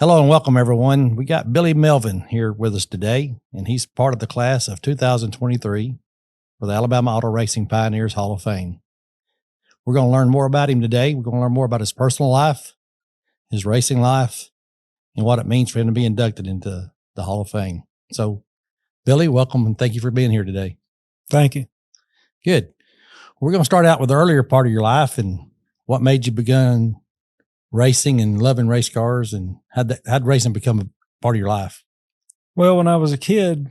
Hello and welcome, everyone. We got Billy Melvin here with us today, and he's part of the class of 2023 for the Alabama Auto Racing Pioneers Hall of Fame. We're going to learn more about him today. We're going to learn more about his personal life, his racing life, and what it means for him to be inducted into the Hall of Fame. So, Billy, welcome, and thank you for being here today. Thank you. Good. We're going to start out with the earlier part of your life and what made you begin racing and loving race cars, and how'd racing become a part of your life? Well, when I was a kid,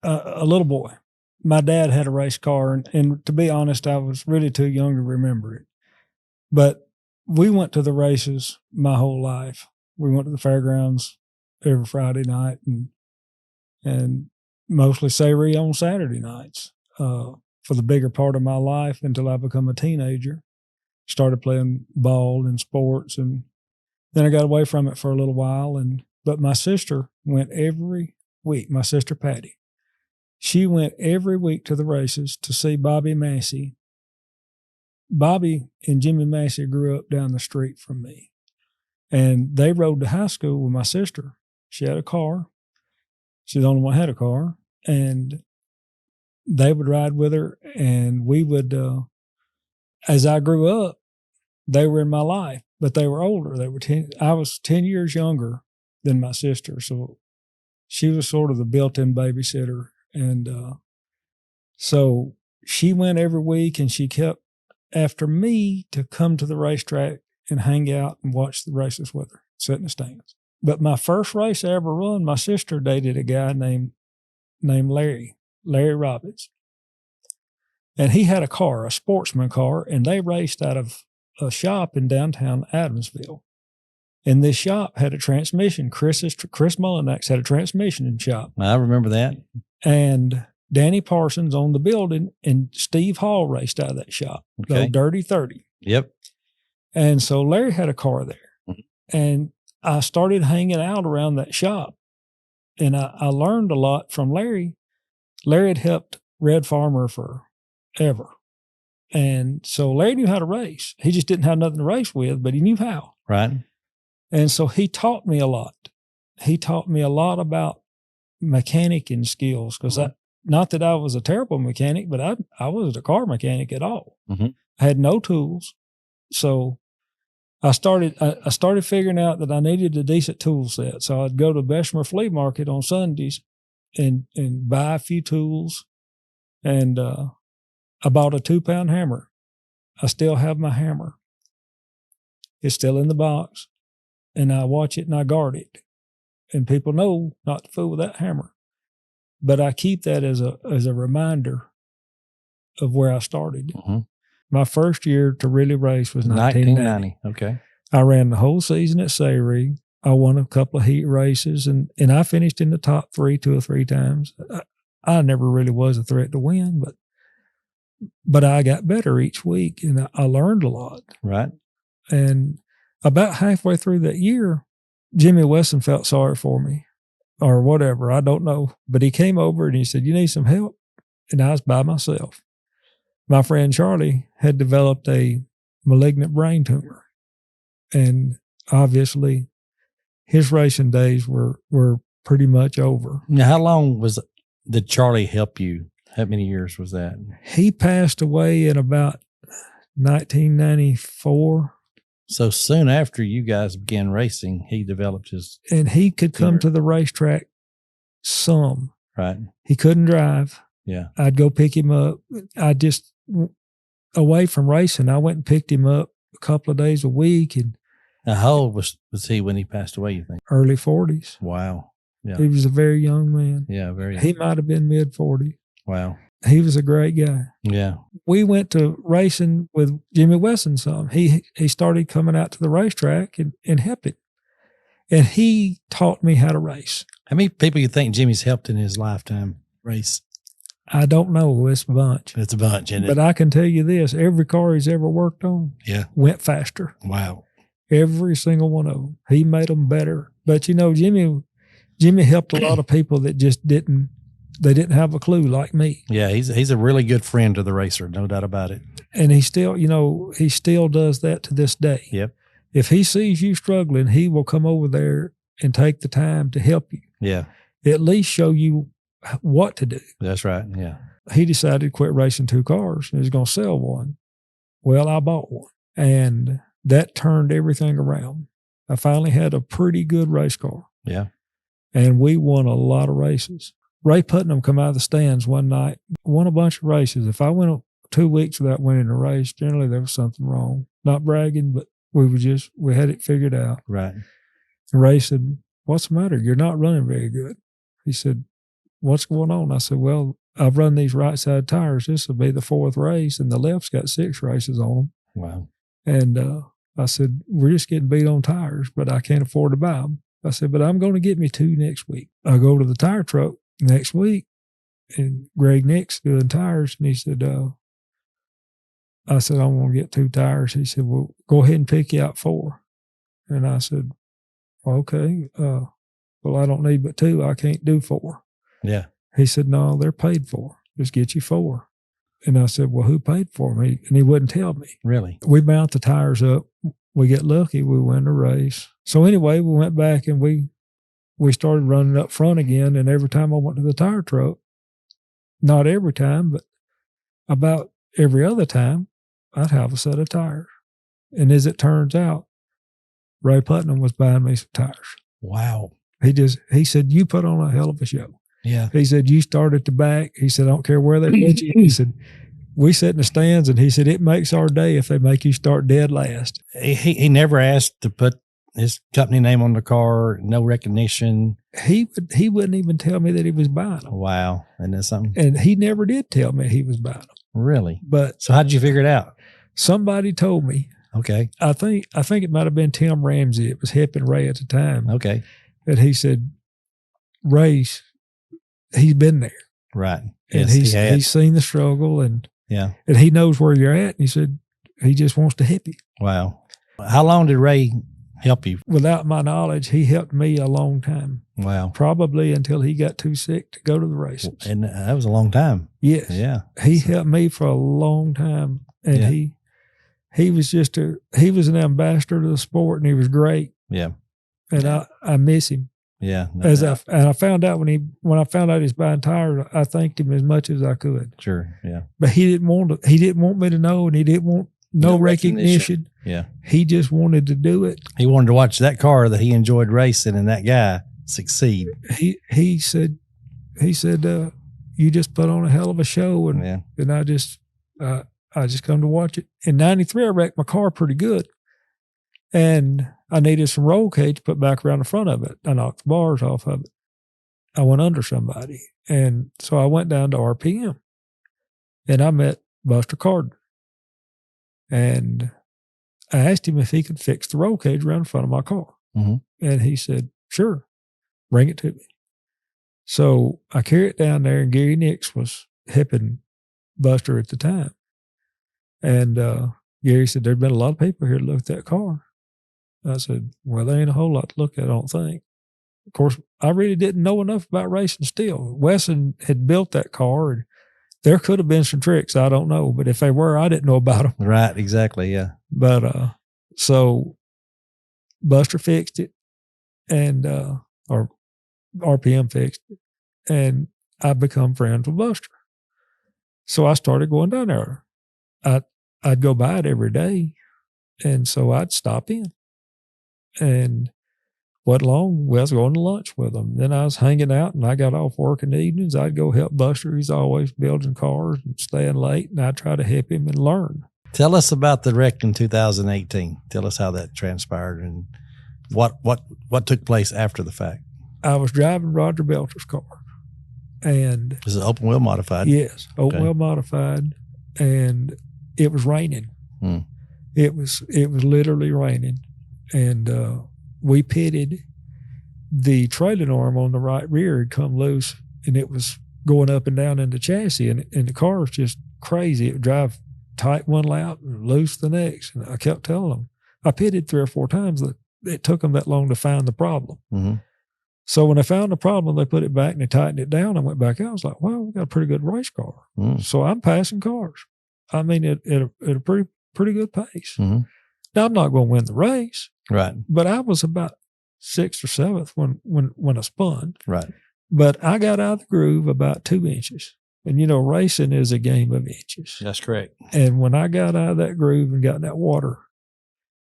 a little boy, my dad had a race car, and to be honest, I was really too young to remember it. But we went to the races my whole life. We went to the fairgrounds every Friday night and mostly Sayre on Saturday nights for the bigger part of my life until I become a teenager. Started playing ball and sports, and then I got away from it for a little while. But my sister went every week. My sister Patty, she went every week to the races to see Bobby Massey. Bobby and Jimmy Massey grew up down the street from me, and they rode to high school with my sister. She had a car. She's the only one who had a car, and they would ride with her, and we would. As I grew up, they were in my life, but they were older. I was 10 years younger than my sister, so she was sort of the built-in babysitter. And so she went every week, and she kept after me to come to the racetrack and hang out and watch the races with her, sit in the stands. But my first race I ever run, my sister dated a guy named Larry Robbins. And he had a car, a sportsman car, and they raced out of a shop in downtown Adamsville. And this shop had a transmission. Chris Mullinax had a transmission in shop. I remember that. And Danny Parsons owned the building, and Steve Hall raced out of that shop, the Dirty 30. Yep. And so Larry had a car there. Mm-hmm. And I started hanging out around that shop. And I learned a lot from Larry. Larry had helped Red Farmer forever. And so Larry knew how to race. He just didn't have nothing to race with, but he knew how. Right. And so he taught me a lot. He taught me a lot about mechanicking skills, because not that I was a terrible mechanic, but I wasn't a car mechanic at all. Mm-hmm. I had no tools. So I started figuring out that I needed a decent tool set. So I'd go to Bessemer Flea Market on Sundays and buy a few tools. And I bought a 2-pound hammer. I still have my hammer. It's still in the box. And I watch it and I guard it. And people know not to fool with that hammer. But I keep that as a reminder of where I started. Mm-hmm. My first year to really race was 1990. Okay. I ran the whole season at Sayre. I won a couple of heat races, and I finished in the top 3 2 or 3 times. I never really was a threat to win, but I got better each week, and I learned a lot. Right. And about halfway through that year, Jimmy Wesson felt sorry for me or whatever. I don't know. But he came over and he said, "You need some help?" And I was by myself. My friend Charlie had developed a malignant brain tumor. And obviously his racing days were pretty much over. Now, how long did Charlie help you? How many years was that? He passed away in about 1994. So soon after you guys began racing, he developed his... And he could come to the racetrack some. Right. He couldn't drive. Yeah. I'd go pick him up. I just, away from racing, I went and picked him up a couple of days a week. And now, how old was he when he passed away, you think? Early 40s. Wow. Yeah. He was a very young man. Yeah, very young. He might have been mid-40s. Wow. He was a great guy. Yeah. We went to racing with Jimmy Wesson some. He started coming out to the racetrack and helping. And he taught me how to race. How many people you think Jimmy's helped in his lifetime race? I don't know. It's a bunch. It's a bunch, isn't it? But I can tell you this, every car he's ever worked on went faster. Wow. Every single one of them. He made them better. But, you know, Jimmy helped a lot of people that just didn't have a clue like me. Yeah, he's a really good friend to the racer, no doubt about it. And he still does that to this day. Yep. If he sees you struggling, he will come over there and take the time to help you. Yeah. At least show you what to do. That's right. Yeah. He decided to quit racing 2 cars and he was going to sell one. Well, I bought one, and that turned everything around. I finally had a pretty good race car. Yeah. And we won a lot of races. Ray Putnam come out of the stands one night, won a bunch of races. If I went 2 weeks without winning a race, generally there was something wrong. Not bragging, but we had it figured out. Right. And Ray said, "What's the matter? You're not running very good." He said, "What's going on?" I said, "Well, I've run these right side tires. This will be the 4th race, and the left's got 6 races on them." Wow. And I said, "We're just getting beat on tires, but I can't afford to buy them." I said, "But I'm going to get me 2 next week." I go to the tire truck next week, and Greg Nick's doing tires, and he said, I said, "I'm going to get 2 tires." He said, "Well, go ahead and pick you out 4. And I said, "Okay, well, I don't need but 2. I can't do 4. Yeah. He said, "No, they're paid for. Just get you 4. And I said, "Well, who paid for me?" And he wouldn't tell me. Really? We mount the tires up. We get lucky. We win the race. So anyway, we went back and we started running up front again. And every time I went to the tire truck, not every time, but about every other time, I'd have a set of tires. And as it turns out, Ray Putnam was buying me some tires. Wow. He said, "You put on a hell of a show." Yeah. He said, "You start at the back." He said, "I don't care where they put you." He said, "We sit in the stands," and he said, "It makes our day if they make you start dead last." He never asked to put his company name on the car, no recognition. He wouldn't even tell me that he was buying them. Wow. Isn't that something? And he never did tell me he was buying them. Really? But So how did you figure it out? somebody told me. Okay. I think it might have been Tim Ramsey. It was helping Ray at the time. Okay. That he said, "Ray's, he's been there. Right. And Yes, he's seen the struggle and yeah. and he knows where you're at." And he said, he just wants to help you. Wow. How long did Ray help you? Without my knowledge, he helped me a long time. Wow. Probably until he got too sick to go to the races. And that was a long time. Yes. Yeah. He helped me for a long time. And Yeah. he was he was an ambassador to the sport, and he was great. Yeah. And I miss him. Yeah. I found out when I found out he's buying tires, I thanked him as much as I could. Sure. Yeah. But he didn't want me to know, and he didn't want no recognition. Yeah. He just wanted to do it. He wanted to watch that car that he enjoyed racing and that guy succeed. He said, "You just put on a hell of a show," and I just come to watch it. In '93, I wrecked my car pretty good, and I needed some roll cage put back around the front of it. I knocked the bars off of it. I went under somebody, and so I went down to RPM, and I met Buster Carden, and I asked him if he could fix the roll cage around the front of my car, and he said, "Sure, bring it to me." So I carried it down there, and Gary Nix was helping Buster at the time. And Gary said, "There'd been a lot of people here to look at that car." I said, "Well, there ain't a whole lot to look at, I don't think." Of course, I really didn't know enough about racing still. Wesson had built that car, and there could have been some tricks, I don't know. But if they were, I didn't know about them. Right, exactly, yeah. But so Buster fixed it, and or RPM fixed it, and I become friends with Buster. So I started going down there. I'd go by it every day, and so I'd stop in. And wasn't long, I was going to lunch with them. Then I was hanging out, and I got off work in the evenings. I'd go help Buster. He's always building cars and staying late, and I try to help him and learn. Tell us about the wreck in 2018. Tell us how that transpired and what took place after the fact. I was driving Roger Belcher's car, and is it open wheel modified? Yes, open wheel modified, and it was raining. It was literally raining, and we pitted. The trailing arm on the right rear had come loose, and it was going up and down in the chassis, and the car was just crazy. It would drive tight one lap and loose the next. And I kept telling them, I pitted 3 or 4 times that it took them that long to find the problem. So when they found the problem, they put it back and they tightened it down. I went back out. I was like, "Well, we got a pretty good race car." So I'm passing cars. I mean, at a pretty good pace. Now, I'm not going to win the race, Right. but I was about 6th or 7th when I spun. Right. But I got out of the groove about 2 inches. And, racing is a game of inches. That's correct. And when I got out of that groove and got in that water,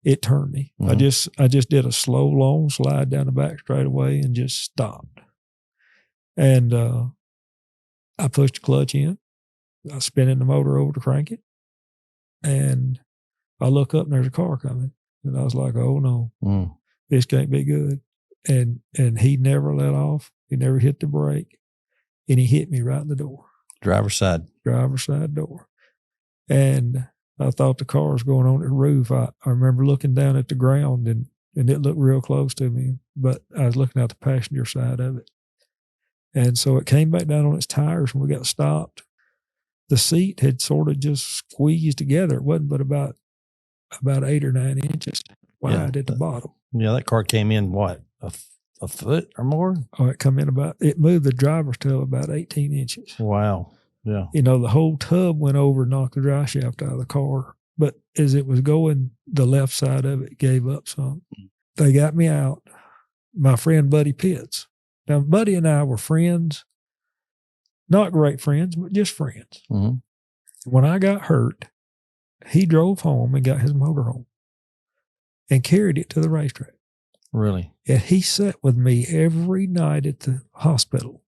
it turned me. Mm-hmm. I just did a slow, long slide down the back straightaway and just stopped. And I pushed the clutch in. I was spinning the motor over to crank it. And I look up and there's a car coming. And I was like, oh no, this can't be good. And he never let off. He never hit the brake. And he hit me right in the door. Driver's side door. And I thought the car was going on the roof. I remember looking down at the ground and it looked real close to me, but I was looking out the passenger side of it. And so it came back down on its tires when we got stopped. The seat had sort of just squeezed together. It wasn't but about 8 or 9 inches wide at the bottom. Yeah, that car came in, what, a foot or more? Oh, it moved the driver's tail about 18 inches. Wow. Yeah. The whole tub went over and knocked the drive shaft out of the car. But as it was going, the left side of it gave up some. They got me out. My friend Buddy Pitts. Now, Buddy and I were friends. Not great friends, but just friends. Mm-hmm. When I got hurt, he drove home and got his motor home and carried it to the racetrack. Really? And he sat with me every night at the hospital.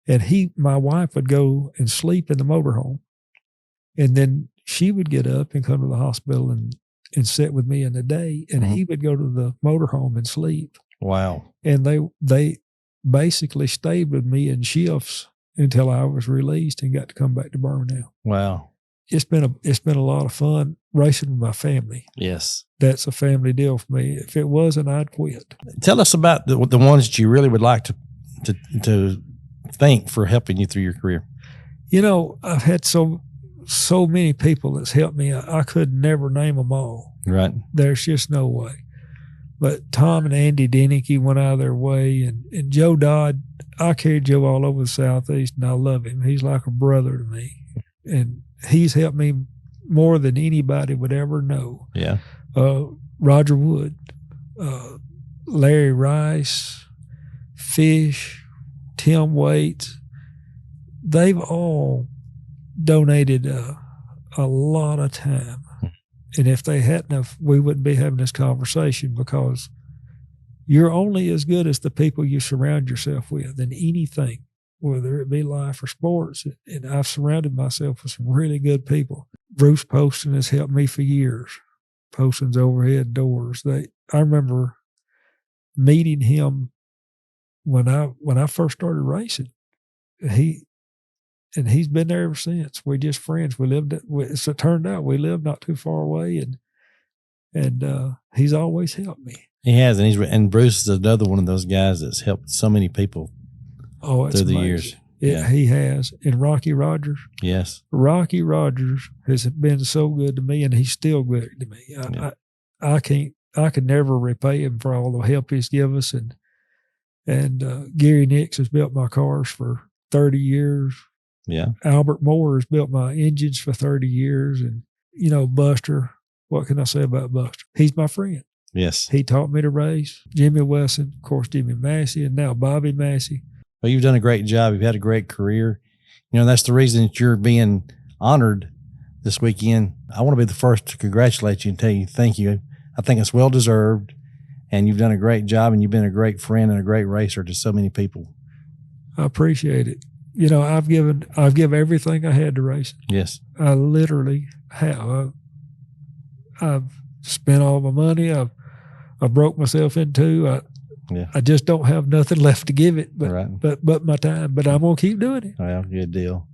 And my wife would go and sleep in the motorhome. And then she would get up and come to the hospital and sit with me in the day. And he would go to the motorhome and sleep. Wow. And they basically stayed with me in shifts until I was released and got to come back to Birmingham. Wow. It's been a lot of fun racing with my family. Yes. That's a family deal for me. If it wasn't, I'd quit. Tell us about the ones that you really would like to thank for helping you through your career. I've had so many people that's helped me. I could never name them all. Right. There's just no way. But Tom and Andy Denicky went out of their way, and Joe Dodd, I carried Joe all over the Southeast, and I love him. He's like a brother to me. And he's helped me more than anybody would ever know. Yeah. Roger Wood, Larry Rice, Fish, Tim Waits, they've all donated a lot of time. And if they hadn't, we wouldn't be having this conversation, because you're only as good as the people you surround yourself with in anything, whether it be life or sports. And I've surrounded myself with some really good people. Bruce Poston has helped me for years. Poston's Overhead Doors. I remember meeting him when I first started racing. He's been there ever since. We're just friends. So it turned out we lived not too far away, and he's always helped me. He has, and Bruce is another one of those guys that's helped so many people through the years. Yeah, he has. And Rocky Rogers. Yes. Rocky Rogers has been so good to me, and he's still good to me. I could never repay him for all the help he's given us. And Gary Nix has built my cars for 30 years. Yeah. Albert Moore has built my engines for 30 years. And, Buster, what can I say about Buster? He's my friend. Yes. He taught me to race. Jimmy Wesson, of course, Jimmy Massey, and now Bobby Massey. Well, you've done a great job. You've had a great career. That's the reason that you're being honored this weekend. I want to be the first to congratulate you and tell you thank you. I think it's well deserved, and you've done a great job, and you've been a great friend and a great racer to so many people. I appreciate it. I've given everything I had to racing. Yes. I literally have. I've spent all my money. I broke myself in two. I just don't have nothing left to give it, but my time. But I'm gonna keep doing it. Well, good deal.